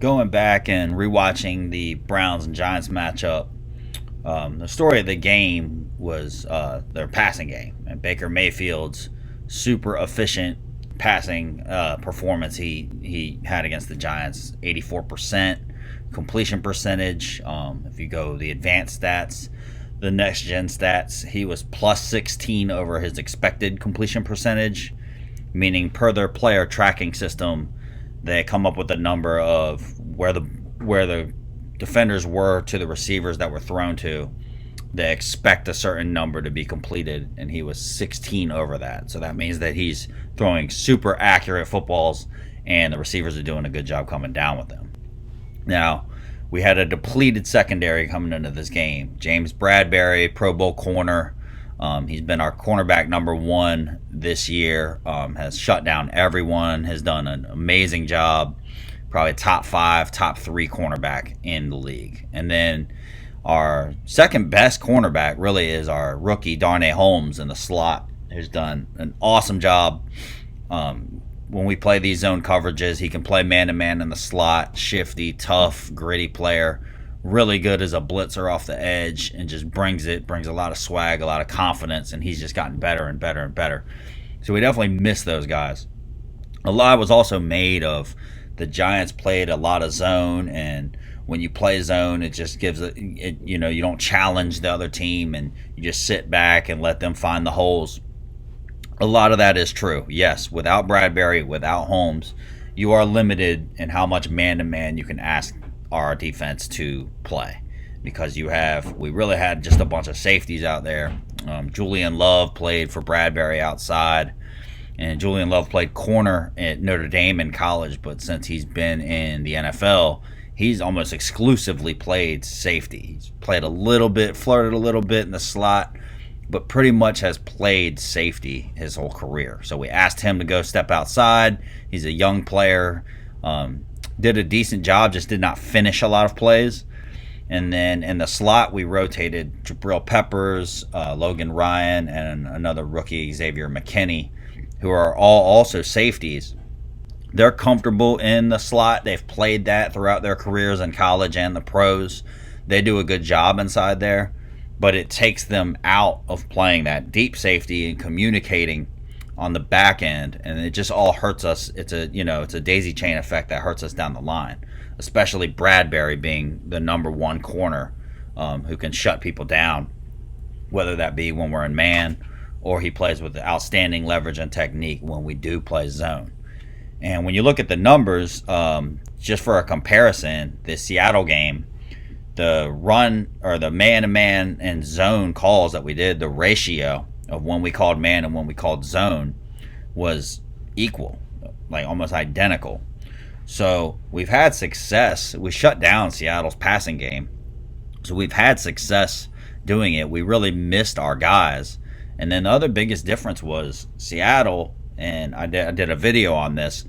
going back and rewatching the Browns and Giants matchup, the story of the game was their passing game and Baker Mayfield's super efficient passing performance he had against the Giants. 84% completion percentage. If you go the advanced stats, the next gen stats, he was plus 16 over his expected completion percentage, meaning per their player tracking system, they come up with a number of where the defenders were to the receivers that were thrown to. They expect a certain number to be completed, and he was 16 over that. So that means that he's throwing super accurate footballs, and the receivers are doing a good job coming down with them. Now, we had a depleted secondary coming into this game. James Bradberry, Pro Bowl corner. He's been our cornerback number one this year, has shut down everyone, has done an amazing job, probably top 5, top 3 cornerback in the league. And then our second best cornerback really is our rookie, Darnay Holmes, in the slot, who's done an awesome job. When we play these zone coverages, he can play man-to-man in the slot, shifty, tough, gritty player. Really good as a blitzer off the edge and just brings a lot of swag, a lot of confidence, and he's just gotten better and better and better. So we definitely miss those guys. A lot was also made of the Giants played a lot of zone, and when you play zone, it just gives you don't challenge the other team and you just sit back and let them find the holes. A lot of that is true. Yes, without Bradberry, without Holmes, you are limited in how much man-to-man you can ask our defense to play, because we really had just a bunch of safeties out there. Julian Love played for Bradberry outside, and Julian Love played corner at Notre Dame in college, but since he's been in the NFL, he's almost exclusively played safety. He's played a little bit, flirted a little bit in the slot, but pretty much has played safety his whole career. So we asked him to go step outside. He's a young player. Did a decent job, just did not finish a lot of plays. And then in the slot, we rotated Jabril Peppers, Logan Ryan, and another rookie, Xavier McKinney, who are all also safeties. They're comfortable in the slot. They've played that throughout their careers in college and the pros. They do a good job inside there, but it takes them out of playing that deep safety and communicating on the back end, and it just all hurts us. It's a daisy chain effect that hurts us down the line, especially Bradberry being the number one corner who can shut people down, whether that be when we're in man or he plays with outstanding leverage and technique when we do play zone. And when you look at the numbers, just for a comparison, the Seattle game, the run or the man-to-man and zone calls that we did, the ratio of when we called man and when we called zone was equal, like almost identical. So we've had success. We shut down Seattle's passing game. So we've had success doing it. We really missed our guys. And then the other biggest difference was Seattle, and I did a video on this,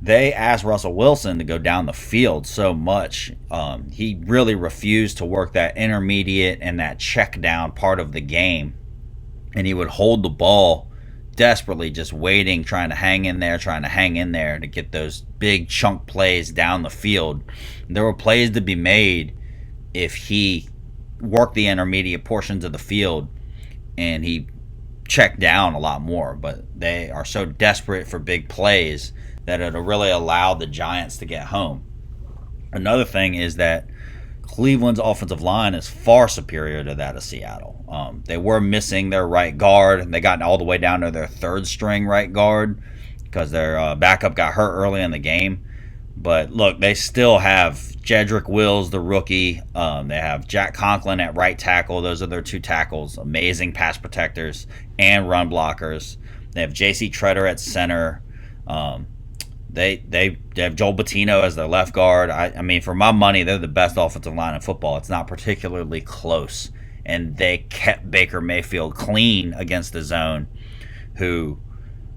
they asked Russell Wilson to go down the field so much. He really refused to work that intermediate and that check down part of the game. And he would hold the ball desperately, just waiting, trying to hang in there to get those big chunk plays down the field. There were plays to be made if he worked the intermediate portions of the field and he checked down a lot more. But they are so desperate for big plays that it'll really allow the Giants to get home. Another thing is that Cleveland's offensive line is far superior to that of Seattle. They were missing their right guard, and they got all the way down to their third string right guard because their backup got hurt early in the game. But look, they still have Jedrick Wills, the rookie. They have Jack Conklin at right tackle. Those are their two tackles, amazing pass protectors and run blockers. They have J.C. Treader at center. They have Joel Bettino as their left guard. I mean, for my money, they're the best offensive line in football. It's not particularly close. And they kept Baker Mayfield clean against the zone, who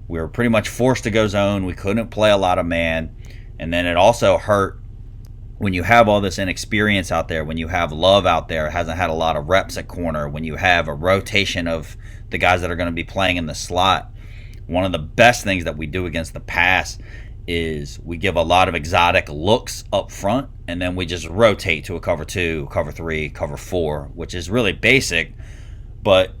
we were pretty much forced to go zone. We couldn't play a lot of man. And then it also hurt when you have all this inexperience out there, when you have Love out there, hasn't had a lot of reps at corner, when you have a rotation of the guys that are going to be playing in the slot. One of the best things that we do against the pass is we give a lot of exotic looks up front, and then we just rotate to a cover 2, cover 3, cover 4, which is really basic, but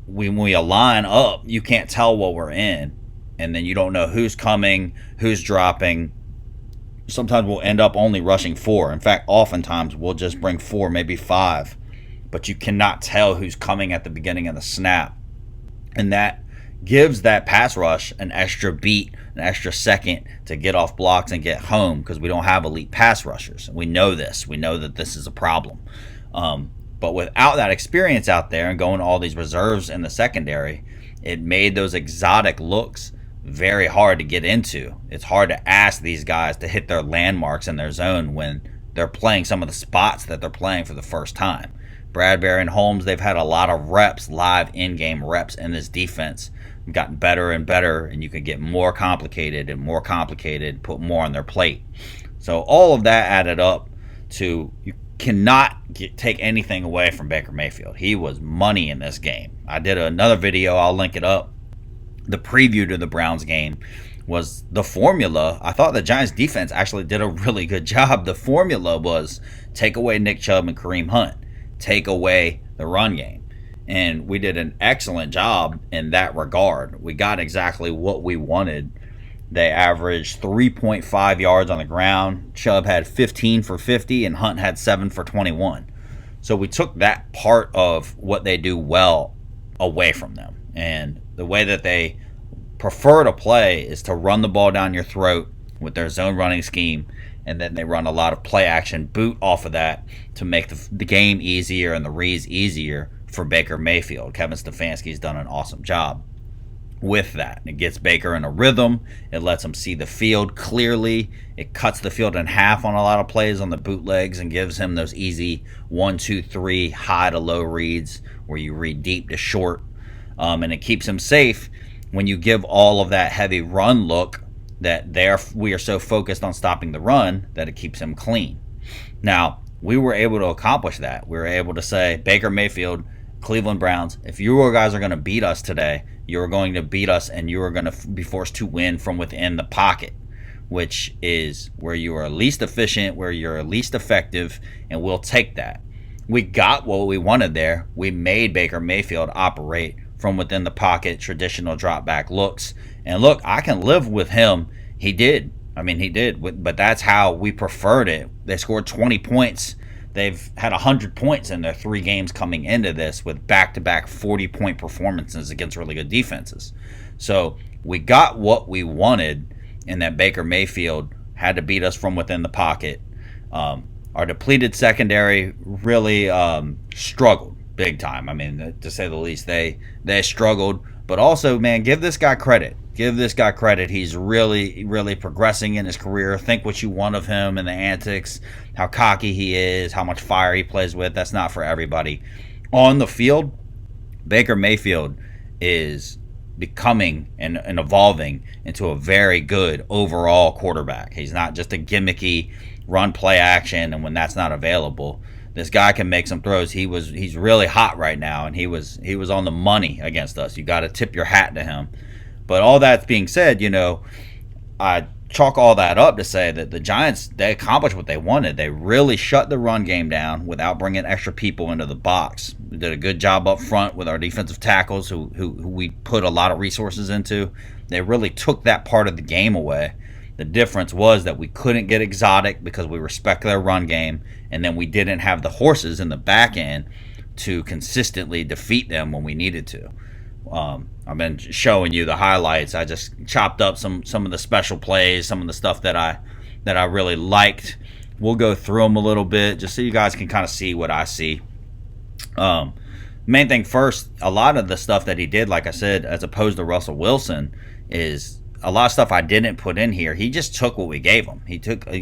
when we align up, you can't tell what we're in, and then you don't know who's coming, who's dropping. Sometimes we'll end up only rushing 4. In fact, oftentimes we'll just bring 4, maybe 5, but you cannot tell who's coming at the beginning of the snap, and that gives that pass rush an extra beat, an extra second to get off blocks and get home, because we don't have elite pass rushers. We know this. We know that this is a problem. But without that experience out there and going to all these reserves in the secondary, it made those exotic looks very hard to get into. It's hard to ask these guys to hit their landmarks in their zone when they're playing some of the spots that they're playing for the first time. Bradbury and Holmes, they've had a lot of reps, live in-game reps in this defense. Gotten better and better, and you can get more complicated and more complicated, put more on their plate. So all of that added up to, you cannot take anything away from Baker Mayfield. He was money in this game. I did another video, I'll link it up. The preview to the Browns game was the formula. I thought the Giants defense actually did a really good job. The formula was take away Nick Chubb and Kareem Hunt, take away the run game. And we did an excellent job in that regard. We got exactly what we wanted. They averaged 3.5 yards on the ground. Chubb had 15 for 50, and Hunt had 7 for 21. So we took that part of what they do well away from them. And the way that they prefer to play is to run the ball down your throat with their zone running scheme, and then they run a lot of play action boot off of that to make the game easier and the reads easier for Baker Mayfield. Kevin Stefanski's done an awesome job with that. It gets Baker in a rhythm. It lets him see the field clearly. It cuts the field in half on a lot of plays on the bootlegs and gives him those easy 1, 2, 3 high to low reads where you read deep to short. And it keeps him safe when you give all of that heavy run look that we are so focused on stopping the run that it keeps him clean. Now, we were able to accomplish that. We were able to say, Baker Mayfield, Cleveland Browns, if you guys are going to beat us today, you're going to beat us and you are going to be forced to win from within the pocket, which is where you are least efficient, where you're least effective, and we'll take that. We got what we wanted there. We made Baker Mayfield operate from within the pocket, traditional drop back looks. And look, I can live with him. He did. He did. But that's how we preferred it. They scored 20 points. They've had 100 points in their 3 games coming into this with back-to-back 40-point performances against really good defenses. So we got what we wanted in that Baker Mayfield had to beat us from within the pocket. Our depleted secondary really struggled big time. To say the least, they struggled. But also, man, give this guy credit. Give this guy credit. He's really, really progressing in his career. Think what you want of him and the antics, how cocky he is, how much fire he plays with. That's not for everybody. On the field, Baker Mayfield is becoming and evolving into a very good overall quarterback. He's not just a gimmicky run play action, and when that's not available, this guy can make some throws. He's really hot right now, and he was on the money against us. You got to tip your hat to him. But all that being said, I chalk all that up to say that the Giants, they accomplished what they wanted. They really shut the run game down without bringing extra people into the box. We did a good job up front with our defensive tackles who we put a lot of resources into. They really took that part of the game away. The difference was that we couldn't get exotic because we respect their run game, and then we didn't have the horses in the back end to consistently defeat them when we needed to. I've been showing you the highlights. I just chopped up some of the special plays, some of the stuff that I really liked. We'll go through them a little bit just so you guys can kind of see what I see. Main thing first, a lot of the stuff that he did, like I said, as opposed to Russell Wilson, is a lot of stuff I didn't put in here. He just took what we gave him.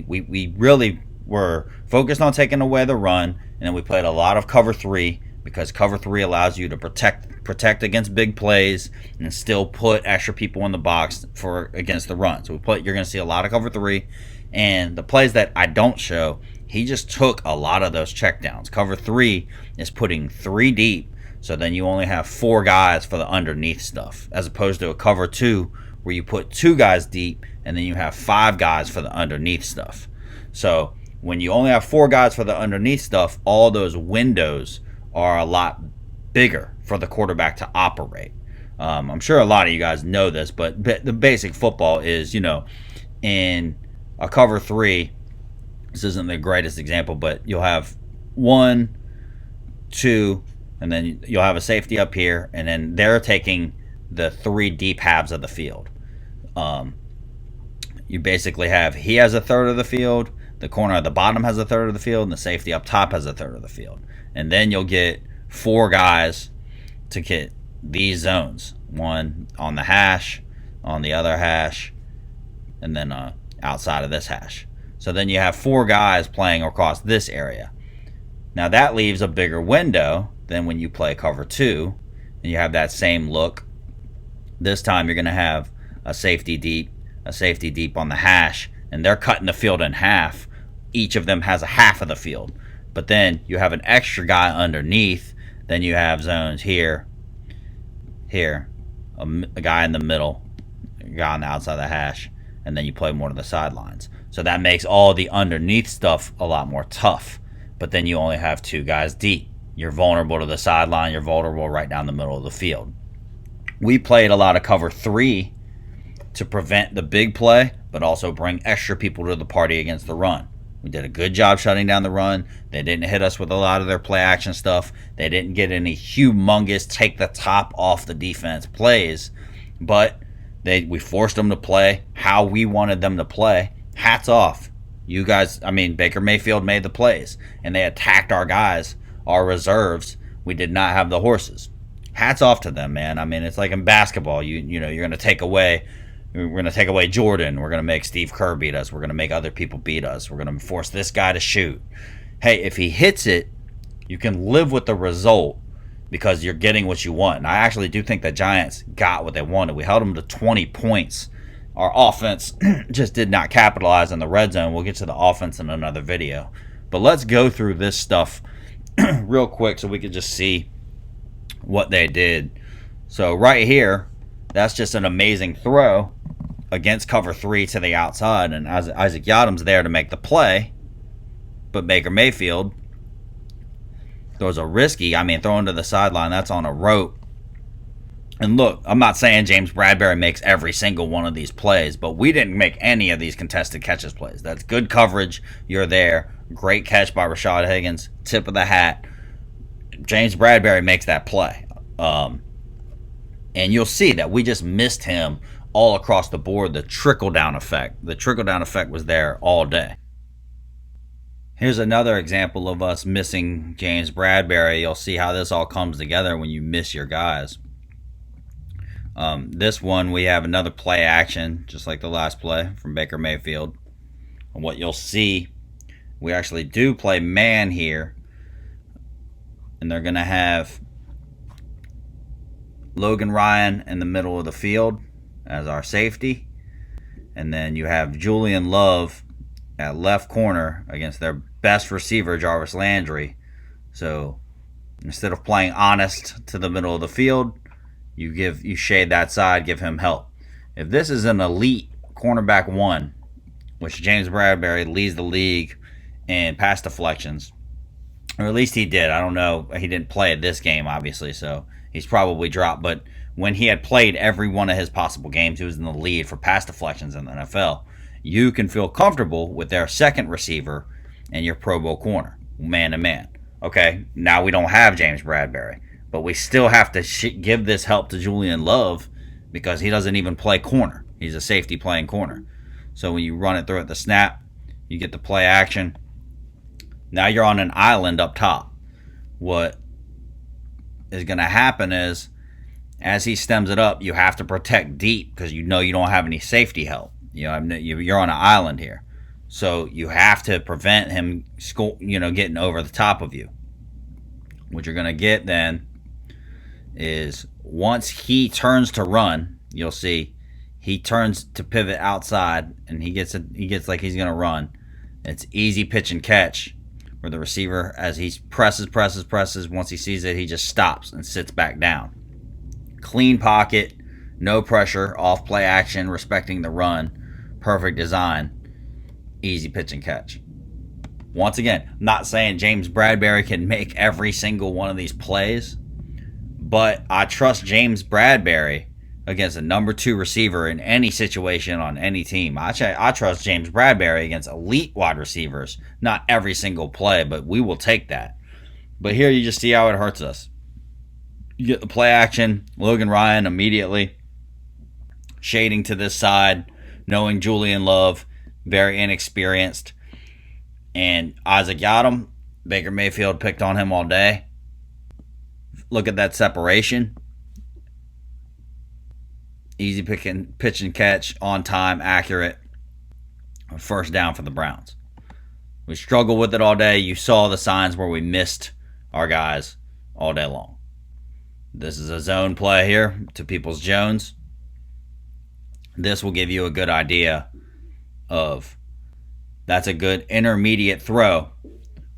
We really were focused on taking away the run, and then we played a lot of cover 3 because cover 3 allows you to protect against big plays and still put extra people in the box against the run. So you're going to see a lot of cover 3, and the plays that I don't show, he just took a lot of those checkdowns. Cover 3 is putting 3 deep, so then you only have 4 guys for the underneath stuff, as opposed to a cover 2 where you put 2 guys deep and then you have 5 guys for the underneath stuff. So when you only have 4 guys for the underneath stuff, all those windows are a lot bigger for the quarterback to operate. I'm sure a lot of you guys know this, but the basic football is, in a cover 3, this isn't the greatest example, but you'll have 1, 2, and then you'll have a safety up here, and then they're taking the 3 deep halves of the field. You basically have, he has a third of the field, the corner at the bottom has a third of the field, and the safety up top has a third of the field. And then you'll get 4 guys to get these zones. 1 on the hash, on the other hash, and then outside of this hash. So then you have 4 guys playing across this area. Now that leaves a bigger window than when you play cover 2, and you have that same look. This time you're going to have a safety deep on the hash, and they're cutting the field in half. Each of them has a half of the field. But then you have an extra guy underneath. Then you have zones here, a guy in the middle, a guy on the outside of the hash, and then you play more to the sidelines. So that makes all the underneath stuff a lot more tough. But then you only have 2 guys deep. You're vulnerable to the sideline. You're vulnerable right down the middle of the field. We played a lot of cover 3 to prevent the big play, but also bring extra people to the party against the run. We did a good job shutting down the run. They didn't hit us with a lot of their play action stuff. They didn't get any humongous take the top off the defense plays, but we forced them to play how we wanted them to play. Hats off. You guys, Baker Mayfield made the plays, and they attacked our guys, our reserves. We did not have the horses. Hats off to them, man. It's like in basketball. You're going to take away. We're going to take away Jordan. We're going to make Steve Kerr beat us. We're going to make other people beat us. We're going to force this guy to shoot. Hey, if he hits it, you can live with the result because you're getting what you want. And I actually do think the Giants got what they wanted. We held them to 20 points. Our offense just did not capitalize in the red zone. We'll get to the offense in another video. But let's go through this stuff real quick so we can just see what they did. So right here, that's just an amazing throw against cover 3 to the outside, and Isaac Yadam's there to make the play, but Baker Mayfield throws a risky, throwing to the sideline, that's on a rope. And look, I'm not saying James Bradberry makes every single one of these plays, but we didn't make any of these contested catches plays. That's good coverage. You're there. Great catch by Rashad Higgins. Tip of the hat. James Bradberry makes that play. And you'll see that we just missed him all across the board. The trickle-down effect. The trickle-down effect was there all day. Here's another example of us missing James Bradberry. You'll see how this all comes together when you miss your guys. This one, we have another play action, just like the last play from Baker Mayfield. And what you'll see, we actually do play man here. And they're going to have Logan Ryan in the middle of the field as our safety. And then you have Julian Love at left corner against their best receiver, Jarvis Landry. So instead of playing honest to the middle of the field, you shade that side, give him help. If this is an elite cornerback 1, which James Bradberry leads the league in pass deflections, or at least he did. I don't know. He didn't play at this game, obviously, so he's probably dropped. But when he had played every one of his possible games, he was in the lead for pass deflections in the NFL. You can feel comfortable with their second receiver and your Pro Bowl corner, man-to-man. Okay, now we don't have James Bradberry, but we still have to give this help to Julian Love because he doesn't even play corner. He's a safety playing corner. So when you run it through at the snap, you get the play action. Now you're on an island up top. What is going to happen is, as he stems it up, you have to protect deep because you know you don't have any safety help. You're on an island here. So you have to prevent him getting over the top of you. What you're going to get then is once he turns to run, you'll see he turns to pivot outside and he gets like he's going to run. It's easy pitch and catch where the receiver, as he presses, once he sees it, he just stops and sits back down. Clean pocket, No pressure, off play action, respecting the run, perfect design, easy pitch and catch. Once again, I'm not saying James Bradberry can make every single one of these plays, but I trust James Bradberry against a number 2 receiver in any situation on any team. I trust James Bradberry against elite wide receivers. Not every single play, but we will take that. But here you just see how it hurts us. You get the play action, Logan Ryan immediately shading to this side, knowing Julian Love, very inexperienced. And Isaac got him. Baker Mayfield picked on him all day. Look at that separation. Easy pitch and catch, on time, accurate. First down for the Browns. We struggled with it all day. You saw the signs where we missed our guys all day long. This is a zone play here to Peoples-Jones. This will give you a good idea of that's a good intermediate throw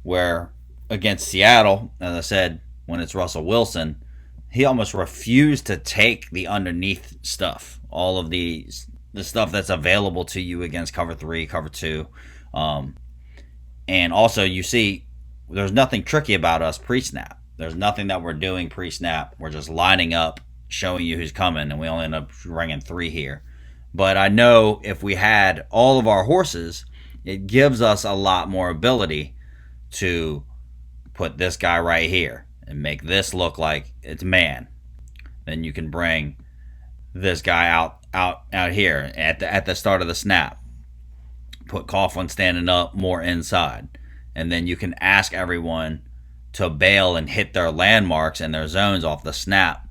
where against Seattle, as I said, when it's Russell Wilson, he almost refused to take the underneath stuff, all of the stuff that's available to you against cover 3, cover 2. And also you see there's nothing tricky about us pre-snap. There's nothing that we're doing pre-snap. We're just lining up, showing you who's coming, and we only end up ringing 3 here. But I know if we had all of our horses, it gives us a lot more ability to put this guy right here and make this look like it's man. Then you can bring this guy out here at the start of the snap. Put Coughlin standing up more inside. And then you can ask everyone to bail and hit their landmarks and their zones off the snap,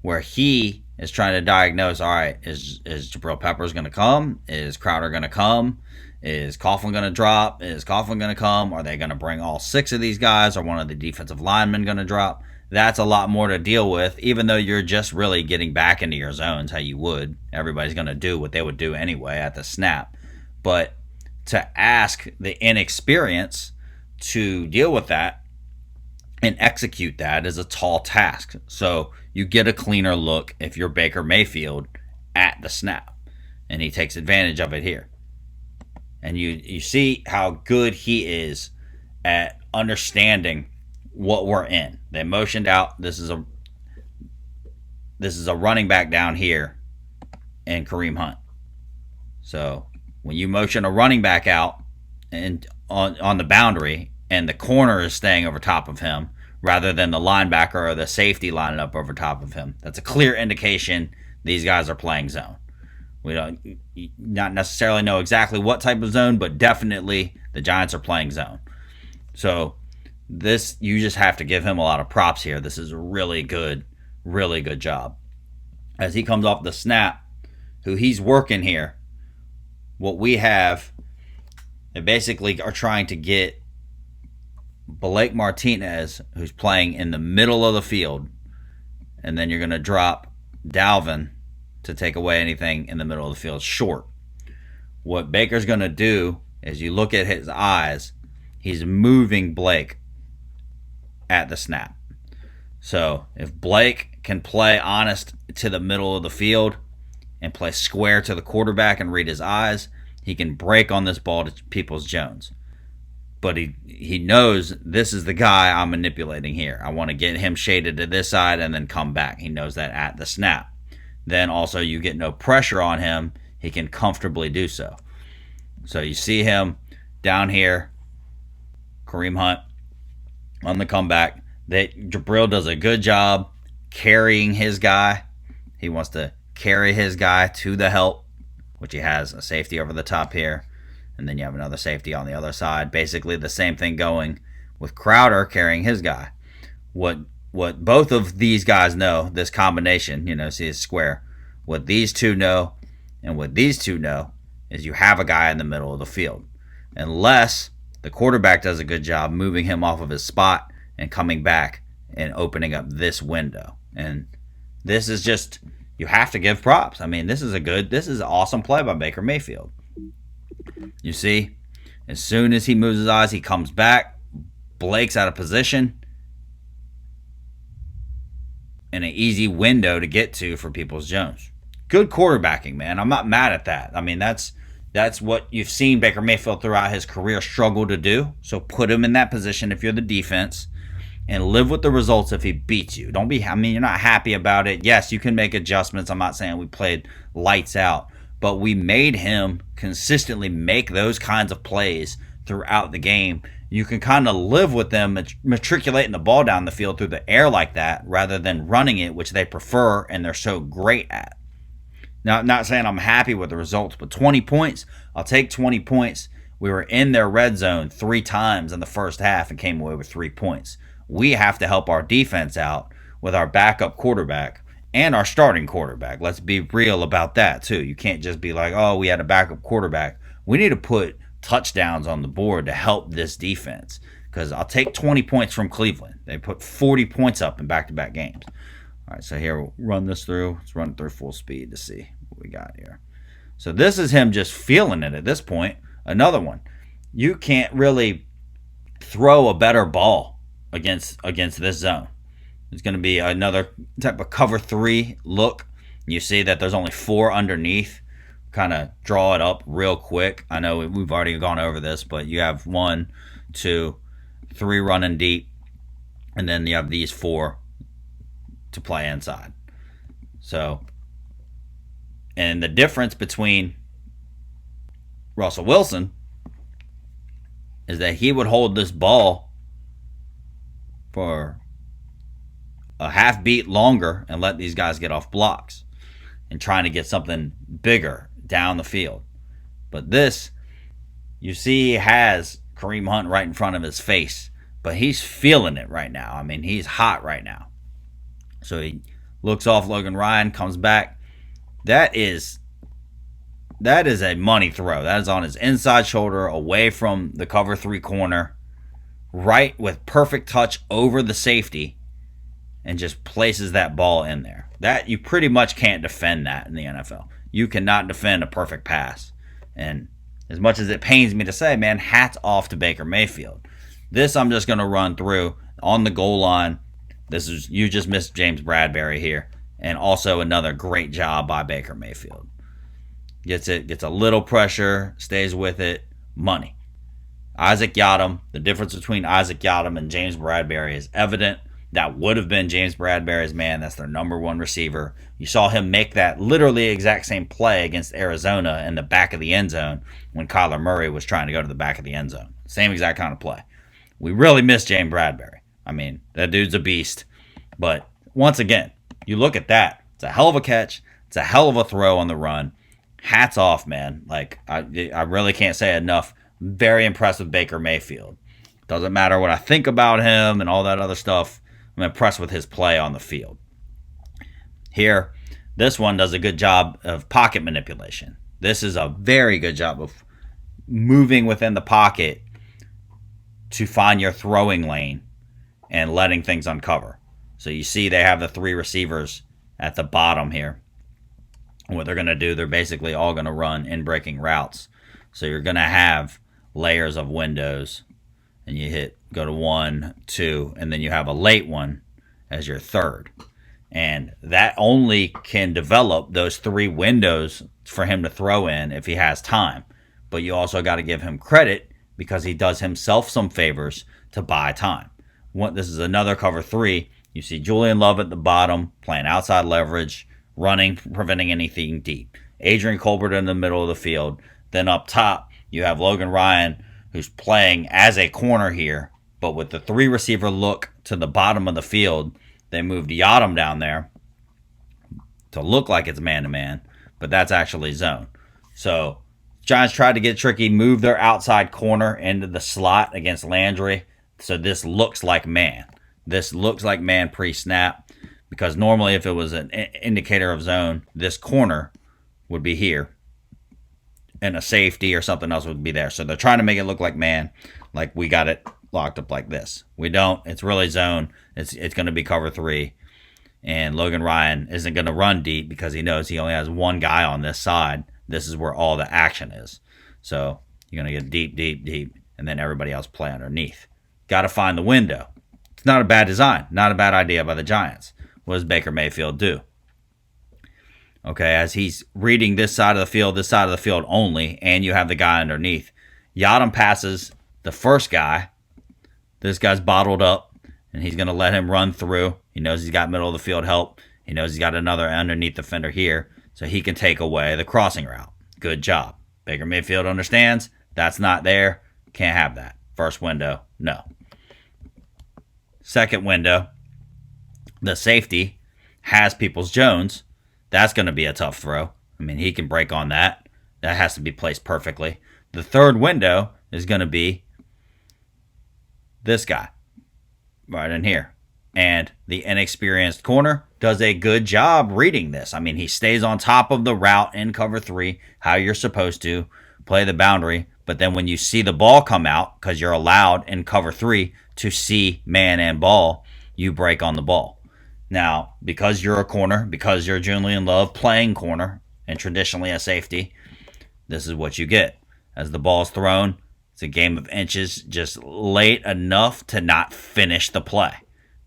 where he is trying to diagnose, all right, is Jabril Peppers going to come? Is Crowder going to come? Is Coughlin going to drop? Is Coughlin going to come? Are they going to bring all 6 of these guys? Are one of the defensive linemen going to drop? That's a lot more to deal with, even though you're just really getting back into your zones how you would. Everybody's going to do what they would do anyway at the snap. But to ask the inexperience to deal with that and execute that is a tall task. So you get a cleaner look if you're Baker Mayfield at the snap. And he takes advantage of it here. And you see how good he is at understanding what we're in. They motioned out. This is a running back down here and Kareem Hunt. So when you motion a running back out and on the boundary and the corner is staying over top of him rather than the linebacker or the safety lining up over top of him, that's a clear indication these guys are playing zone. We don't not necessarily know exactly what type of zone, but definitely the Giants are playing zone. So this, you just have to give him a lot of props here. This is a really good job. As he comes off the snap, who he's working here, what we have, they basically are trying to get Blake Martinez, who's playing in the middle of the field, and then you're going to drop Dalvin to take away anything in the middle of the field short. What Baker's going to do is you look at his eyes, he's moving Blake at the snap. So if Blake can play honest to the middle of the field and play square to the quarterback and read his eyes, he can break on this ball to Peoples-Jones. But he knows this is the guy I'm manipulating here. I want to get him shaded to this side and then come back. He knows that at the snap. Then also you get no pressure on him. He can comfortably do so. So you see him down here, Kareem Hunt on the comeback. Jabril does a good job carrying his guy. He wants to carry his guy to the help, which he has a safety over the top here. And then you have another safety on the other side. Basically the same thing going with Crowder carrying his guy. What both of these guys know, this combination, see it's square. What these two know and what these two know is you have a guy in the middle of the field. Unless the quarterback does a good job moving him off of his spot and coming back and opening up this window. And this is just, you have to give props. I mean, this is an awesome play by Baker Mayfield. You see, as soon as he moves his eyes, he comes back. Blake's out of position. And an easy window to get to for Peoples-Jones. good quarterbacking, man. I'm not mad at that. I mean, that's what you've seen Baker Mayfield throughout his career struggle to do. So put him in that position if you're the defense, and live with the results if he beats you. Don't be, I mean, you're not happy about it. Yes, you can make adjustments. I'm not saying we played lights out, but we made him consistently make those kinds of plays throughout the game. You can kind of live with them matriculating the ball down the field through the air like that rather than running it, which they prefer and they're so great at. Now, I'm not saying I'm happy with the results, but 20 points, I'll take 20 points. We were in their red zone 3 times in the first half and came away with 3 points. We have to help our defense out with our backup quarterback and our starting quarterback. Let's be real about that, too. You can't just be like, oh, we had a backup quarterback. We need to put touchdowns on the board to help this defense, because I'll take 20 points from Cleveland. They put 40 points up in back-to-back games. All right, so here, we'll run this through. Let's run it through full speed to see what we got here. So this is him just feeling it at this point. Another one. You can't really throw a better ball against this zone. It's going to be another type of cover 3 look. You see that there's only 4 underneath. Kind of draw it up real quick. I know we've already gone over this, but you have 1, 2, 3 running deep, and then you have these 4 to play inside. So, and the difference between Russell Wilson is that he would hold this ball for a half beat longer and let these guys get off blocks and trying to get something bigger down the field. But this, you see, he has Kareem Hunt right in front of his face, but he's feeling it right now. I mean, he's hot right now. So he looks off Logan Ryan, comes back. That is a money throw. That is on his inside shoulder, away from the cover 3 corner, right with perfect touch over the safety, and just places that ball in there. That, you pretty much can't defend that in the NFL. You cannot defend a perfect pass. And as much as it pains me to say, man, hats off to Baker Mayfield. This I'm just going to run through on the goal line. You just missed James Bradbury here. And also another great job by Baker Mayfield. Gets a little pressure, stays with it, money. Isaac Yiadom, the difference between Isaac Yiadom and James Bradbury is evident. That would have been James Bradbury's man. That's their number 1 receiver. You saw him make that literally exact same play against Arizona in the back of the end zone when Kyler Murray was trying to go to the back of the end zone. Same exact kind of play. We really miss James Bradbury. I mean, that dude's a beast. But once again, you look at that. It's a hell of a catch. It's a hell of a throw on the run. Hats off, man. Like, I really can't say enough. Very impressed with Baker Mayfield. Doesn't matter what I think about him and all that other stuff. I'm impressed with his play on the field. Here, this one does a good job of pocket manipulation. This is a very good job of moving within the pocket to find your throwing lane and letting things uncover. So you see they have the 3 receivers at the bottom here. What they're going to do, they're basically all going to run in-breaking routes. So you're going to have layers of windows, and you go to 1, 2, and then you have a late one as your third. And that only can develop those 3 windows for him to throw in if he has time. But you also got to give him credit because he does himself some favors to buy time. This is another cover 3. You see Julian Love at the bottom, playing outside leverage, running, preventing anything deep. Adrian Colbert in the middle of the field. Then up top, you have Logan Ryan, who's playing as a corner here, but with the 3 receiver look to the bottom of the field. They moved Yiadom down there to look like it's man-to-man, but that's actually zone. So Giants tried to get tricky, move their outside corner into the slot against Landry, so this looks like man. This looks like man pre-snap, because normally if it was an indicator of zone, this corner would be here, and a safety or something else would be there. So they're trying to make it look like man, like we got it locked up like this. We don't. It's really zone. It's going to be cover 3. And Logan Ryan isn't going to run deep because he knows he only has 1 guy on this side. This is where all the action is. So you're going to get deep, deep, deep, and then everybody else play underneath. Got to find the window. It's not a bad design. Not a bad idea by the Giants. What does Baker Mayfield do? Okay, as he's reading this side of the field only, and you have the guy underneath. Yadam passes the first guy. This guy's bottled up, and he's going to let him run through. He knows he's got middle of the field help. He knows he's got another underneath defender here, so he can take away the crossing route. Good job. Baker Mayfield understands that's not there. Can't have that. First window, no. Second window, the safety has Peoples-Jones. That's going to be a tough throw. I mean, he can break on that. That has to be placed perfectly. The third window is going to be this guy right in here. And the inexperienced corner does a good job reading this. I mean, he stays on top of the route in cover 3, how you're supposed to play the boundary. But then when you see the ball come out, because you're allowed in cover 3 to see man and ball, you break on the ball. Now, because you're a corner, because you're Julian Love playing corner and traditionally a safety, this is what you get. As the ball's thrown, it's a game of inches, just late enough to not finish the play.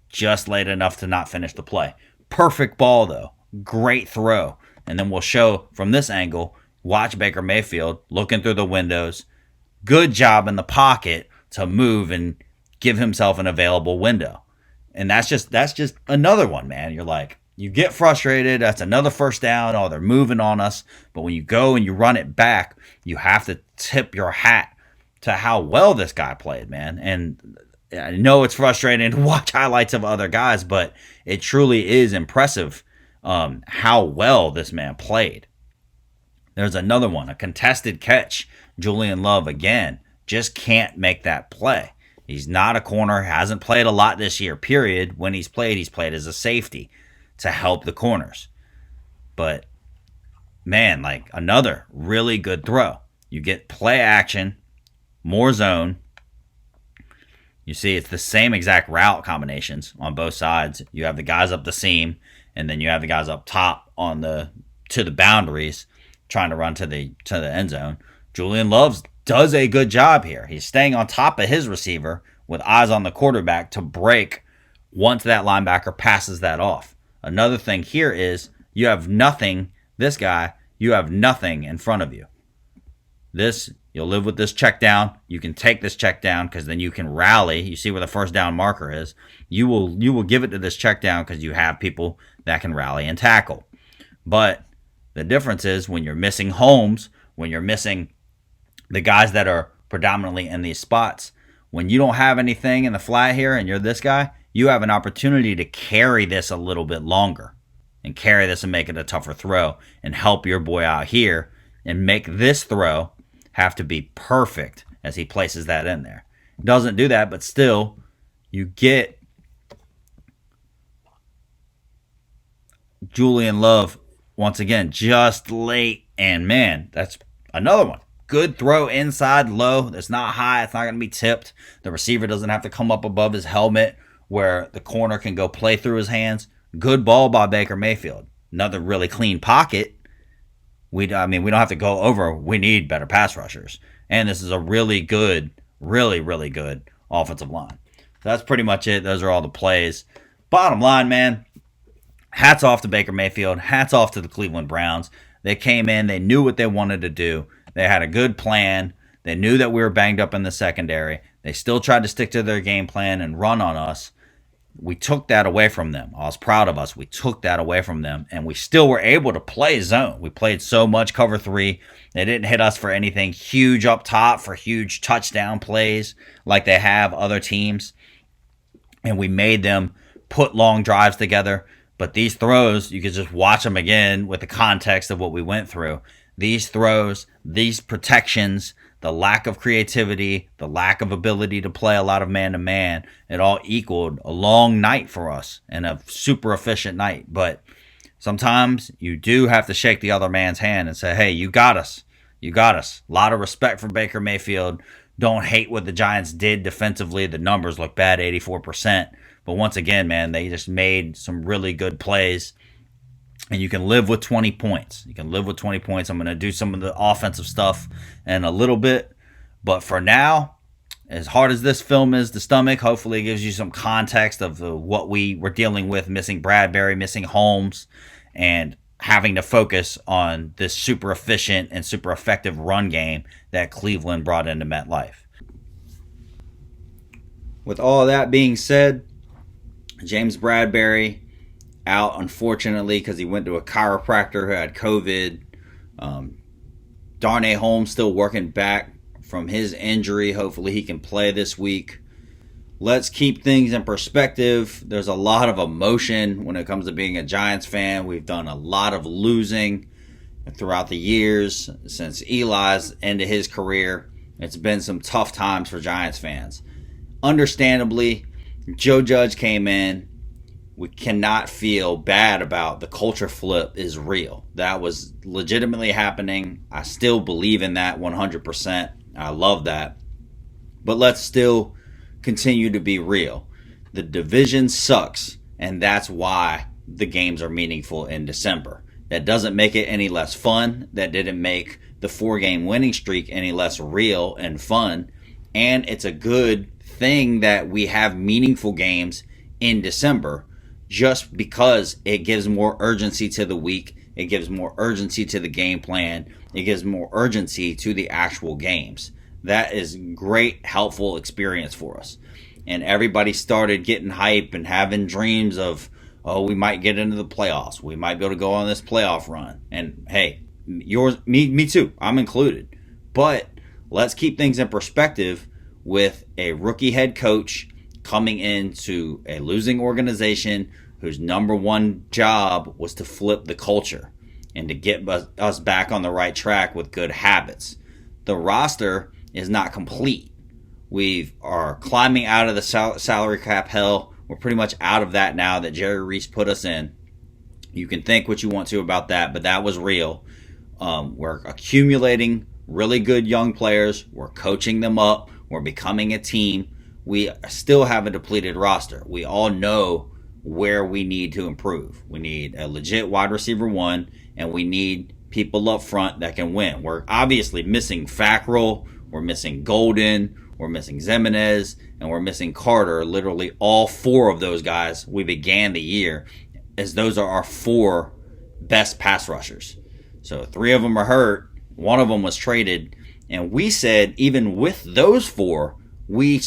Just late enough to not finish the play. Perfect ball, though. Great throw. And then we'll show from this angle, watch Baker Mayfield looking through the windows. Good job in the pocket to move and give himself an available window. And that's just another one, man. You're like, you get frustrated. That's another first down. Oh, they're moving on us. But when you go and you run it back, you have to tip your hat to how well this guy played, man. And I know it's frustrating to watch highlights of other guys, but it truly is impressive how well this man played. There's another one, a contested catch. Julian Love, again, just can't make that play. He's not a corner, hasn't played a lot this year, period. When he's played as a safety to help the corners. But, man, like another really good throw. You get play action, more zone. You see it's the same exact route combinations on both sides. You have the guys up the seam, and then you have the guys up top to the boundaries trying to run to the end zone. Julian Love does a good job here. He's staying on top of his receiver with eyes on the quarterback to break once that linebacker passes that off. Another thing here is you have nothing, this guy, you have nothing in front of you. You'll live with this check down. You can take this check down because then you can rally. You see where the first down marker is. You will give it to this check down because you have people that can rally and tackle. But the difference is when you're missing Holmes, when you're missing the guys that are predominantly in these spots, when you don't have anything in the flat here and you're this guy, you have an opportunity to carry this a little bit longer and carry this and make it a tougher throw and help your boy out here and make this throw have to be perfect as he places that in there. Doesn't do that, but still, you get Julian Love, once again, just late. And, man, that's another one. Good throw inside low. It's not high. It's not going to be tipped. The receiver doesn't have to come up above his helmet where the corner can go play through his hands. Good ball by Baker Mayfield. Another really clean pocket. We don't have to go over. We need better pass rushers. And this is a really good, really, really good offensive line. So that's pretty much it. Those are all the plays. Bottom line, man, hats off to Baker Mayfield. Hats off to the Cleveland Browns. They came in. They knew what they wanted to do. They had a good plan. They knew that we were banged up in the secondary. They still tried to stick to their game plan and run on us. We took that away from them. I was proud of us. We took that away from them, and we still were able to play zone. We played so much cover 3. They didn't hit us for anything huge up top, for huge touchdown plays like they have other teams. And we made them put long drives together. But these throws, you could just watch them again with the context of what we went through. These throws, these protections, the lack of creativity, the lack of ability to play a lot of man-to-man, it all equaled a long night for us and a super efficient night. But sometimes you do have to shake the other man's hand and say, hey, you got us. You got us. A lot of respect for Baker Mayfield. Don't hate what the Giants did defensively. The numbers look bad, 84%. But once again, man, they just made some really good plays. And you can live with 20 points. You can live with 20 points. I'm going to do some of the offensive stuff in a little bit. But for now, as hard as this film is to stomach, hopefully it gives you some context of what we were dealing with, missing Bradbury, missing Holmes, and having to focus on this super efficient and super effective run game that Cleveland brought into MetLife. With all that being said, James Bradberry out, unfortunately, because he went to a chiropractor who had COVID. Darnay Holmes still working back from his injury. Hopefully he can play this week. Let's keep things in perspective. There's a lot of emotion when it comes to being a Giants fan. We've done a lot of losing throughout the years since Eli's ended his career. It's been some tough times for Giants fans. Understandably, Joe Judge came in. We cannot feel bad about the culture flip is real. That was legitimately happening. I still believe in that 100%. I love that. But let's still continue to be real. The division sucks, and that's why the games are meaningful in December. That doesn't make it any less fun. That didn't make the 4-game winning streak any less real and fun. And it's a good thing that we have meaningful games in December, just because it gives more urgency to the week. It gives more urgency to the game plan. It gives more urgency to the actual games. That is great, helpful experience for us. And everybody started getting hype and having dreams of, oh, we might get into the playoffs. We might be able to go on this playoff run. And hey, me too. I'm included. But let's keep things in perspective with a rookie head coach coming into a losing organization whose number one job was to flip the culture and to get us back on the right track with good habits. The roster is not complete. We are climbing out of the salary cap hell. We're pretty much out of that now that Jerry Reese put us in. You can think what you want to about that, but that was real. We're accumulating really good young players. We're coaching them up. We're becoming a team. We still have a depleted roster. We all know where we need to improve. We need a legit wide receiver 1, and we need people up front that can win. We're obviously missing Fackrell. We're missing Golden. We're missing Zimenez. And we're missing Carter. Literally all 4 of those guys we began the year as those are our 4 best pass rushers. So 3 of them are hurt. 1 of them was traded. And we said even with those 4, we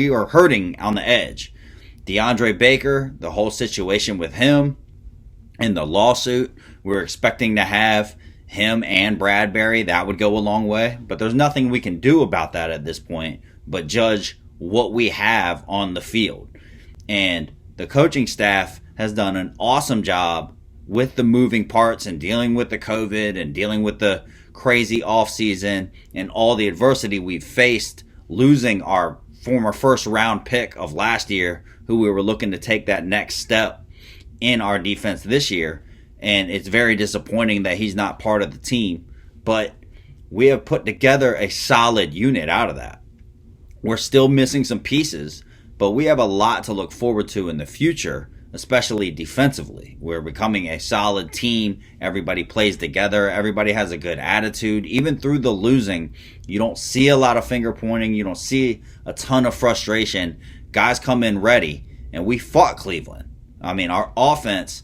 are hurting on the edge. DeAndre Baker, the whole situation with him and the lawsuit, we're expecting to have him and Bradberry. That would go a long way. But there's nothing we can do about that at this point but judge what we have on the field. And the coaching staff has done an awesome job with the moving parts and dealing with the COVID and dealing with the crazy offseason and all the adversity we've faced, losing our former first round pick of last year, who we were looking to take that next step in our defense this year. And it's very disappointing that he's not part of the team. But we have put together a solid unit out of that. We're still missing some pieces, but we have a lot to look forward to in the future, especially defensively. We're becoming a solid team. Everybody plays together. Everybody has a good attitude. Even through the losing, you don't see a lot of finger pointing. You don't see a ton of frustration. Guys come in ready, and we fought Cleveland. I mean, our offense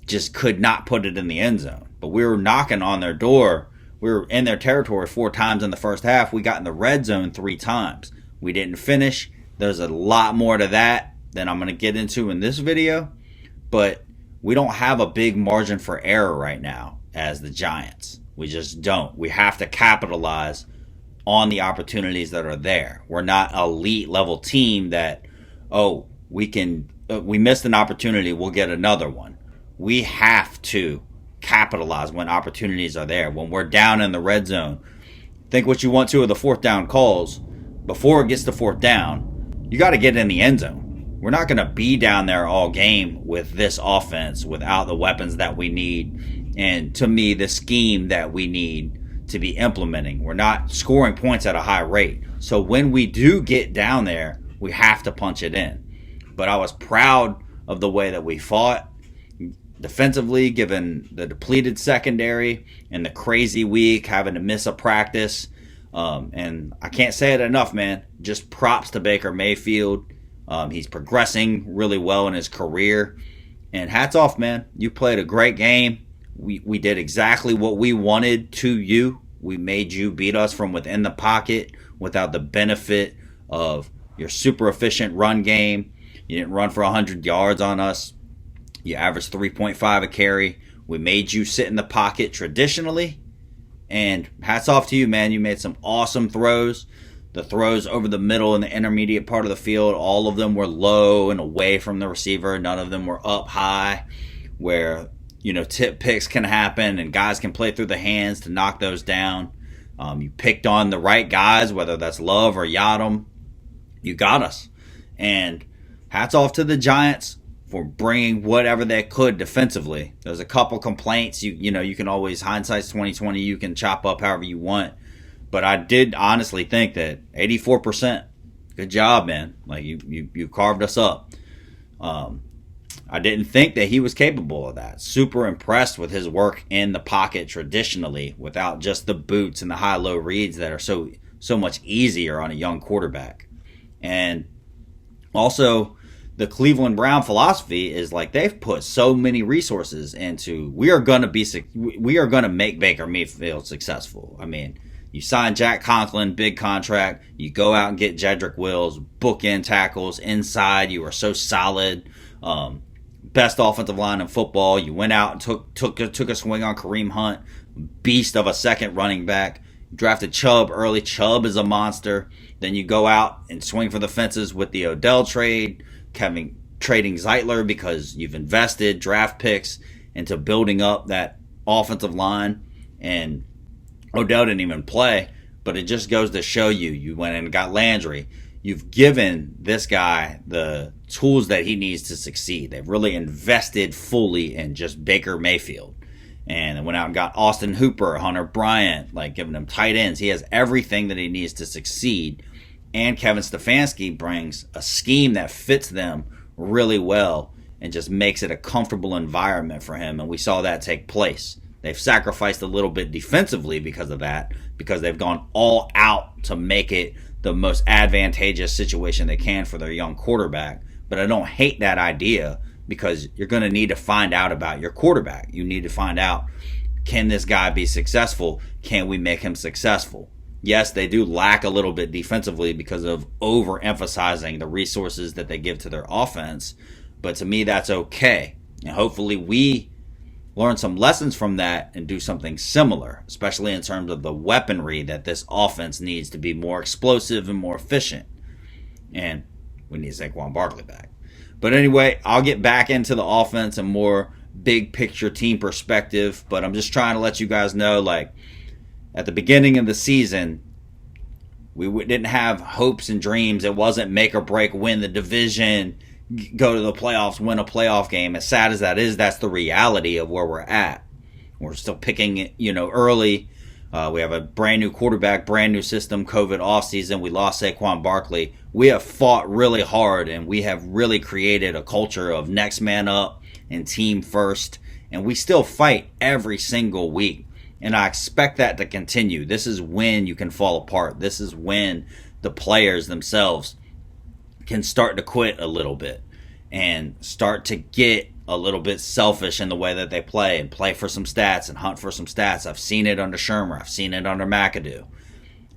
just could not put it in the end zone. But we were knocking on their door. We were in their territory 4 times in the first half. We got in the red zone 3 times. We didn't finish. There's a lot more to that than I'm going to get into in this video. But we don't have a big margin for error right now as the Giants. We just don't. We have to capitalize on the opportunities that are there. We're not an elite level team that, we missed an opportunity, we'll get another one. We have to capitalize when opportunities are there. When we're down in the red zone, think what you want to of the 4th down calls. Before it gets to 4th down, you got to get in the end zone. We're not going to be down there all game with this offense without the weapons that we need. And to me, the scheme that we need to be implementing. We're not scoring points at a high rate. So when we do get down there, we have to punch it in. But I was proud of the way that we fought defensively, given the depleted secondary and the crazy week, having to miss a practice. And I can't say it enough, man. Just props to Baker Mayfield. He's progressing really well in his career. And hats off, man. You played a great game. We did exactly what we wanted to you. We made you beat us from within the pocket without the benefit of your super efficient run game. You didn't run for 100 yards on us. You averaged 3.5 a carry. We made you sit in the pocket traditionally. And hats off to you, man. You made some awesome throws. The throws over the middle and the intermediate part of the field, all of them were low and away from the receiver. None of them were up high where, tip picks can happen and guys can play through the hands to knock those down. You picked on the right guys, whether that's Love or Yadam. You got us. And hats off to the Giants for bringing whatever they could defensively. There's a couple complaints. You can always, hindsight's 2020, you can chop up however you want. But I did honestly think that 84%, good job, man. Like, you carved us up. I didn't think that he was capable of that. Super impressed with his work in the pocket traditionally without just the boots and the high-low reads that are so much easier on a young quarterback. And also, the Cleveland Brown philosophy is like they've put so many resources into we are going to make Baker Mayfield successful. I mean, you sign Jack Conklin, big contract. You go out and get Jedrick Wills, bookend tackles inside. You are so solid. Best offensive line in football. You went out and took a swing on Kareem Hunt, beast of a second running back. You drafted Chubb early. Chubb is a monster. Then you go out and swing for the fences with the Odell trade, trading Zeitler because you've invested draft picks into building up that offensive line. And Odell didn't even play, but it just goes to show you went in and got Landry. You've given this guy the tools that he needs to succeed. They've really invested fully in just Baker Mayfield. And went out and got Austin Hooper, Hunter Bryant, like giving him tight ends. He has everything that he needs to succeed. And Kevin Stefanski brings a scheme that fits them really well and just makes it a comfortable environment for him. And we saw that take place. They've sacrificed a little bit defensively because of that, because they've gone all out to make it the most advantageous situation they can for their young quarterback. But I don't hate that idea because you're going to need to find out about your quarterback. You need to find out, can this guy be successful? Can we make him successful? Yes, they do lack a little bit defensively because of overemphasizing the resources that they give to their offense. But to me, that's okay. And hopefully we learn some lessons from that and do something similar, especially in terms of the weaponry that this offense needs to be more explosive and more efficient. And we need Saquon Barkley back. But anyway, I'll get back into the offense and more big picture team perspective. But I'm just trying to let you guys know, like, at the beginning of the season, we didn't have hopes and dreams. It wasn't make or break, win the division, go to the playoffs, win a playoff game. As sad as that is, that's the reality of where we're at. We're still picking it, early. We have a brand new quarterback, brand new system, COVID offseason. We lost Saquon Barkley. We have fought really hard, and we have really created a culture of next man up and team first. And we still fight every single week. And I expect that to continue. This is when you can fall apart. This is when the players themselves can start to quit a little bit and start to get a little bit selfish in the way that they play and play for some stats and hunt for some stats. I've seen it under Shermer. I've seen it under McAdoo.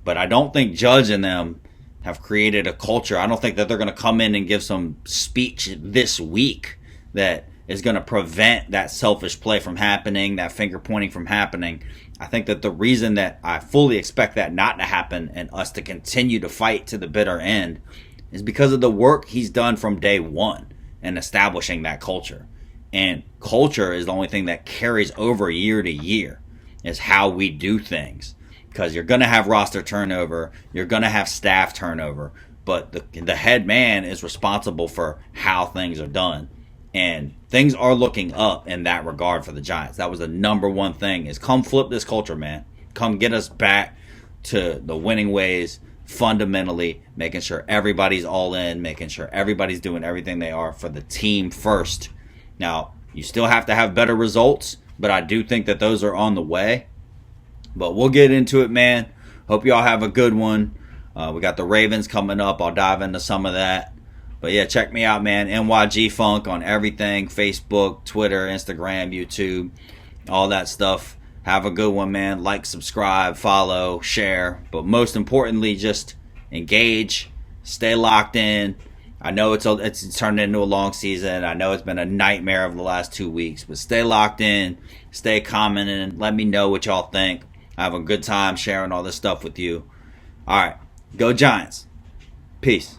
But I don't think Judge and them have created a culture. I don't think that they're going to come in and give some speech this week that is going to prevent that selfish play from happening, that finger pointing from happening. I think that the reason that I fully expect that not to happen and us to continue to fight to the bitter end is because of the work he's done from day one in establishing that culture. And culture is the only thing that carries over year to year, is how we do things. Because you're going to have roster turnover, you're going to have staff turnover, but the head man is responsible for how things are done. And things are looking up in that regard for the Giants. That was the number one thing, is come flip this culture, man. Come get us back to the winning ways, fundamentally, making sure everybody's all in, making sure everybody's doing everything they are for the team first. Now, you still have to have better results, but I do think that those are on the way. But we'll get into it, man. Hope y'all have a good one. We got the Ravens coming up. I'll dive into some of that. But yeah, check me out, man. NYG-Funk on everything. Facebook, Twitter, Instagram, YouTube, all that stuff. Have a good one, man. Like, subscribe, follow, share. But most importantly, just engage. Stay locked in. I know it's turned into a long season. I know it's been a nightmare over the last 2 weeks. But stay locked in. Stay commenting. Let me know what y'all think. I have a good time sharing all this stuff with you. All right. Go Giants. Peace.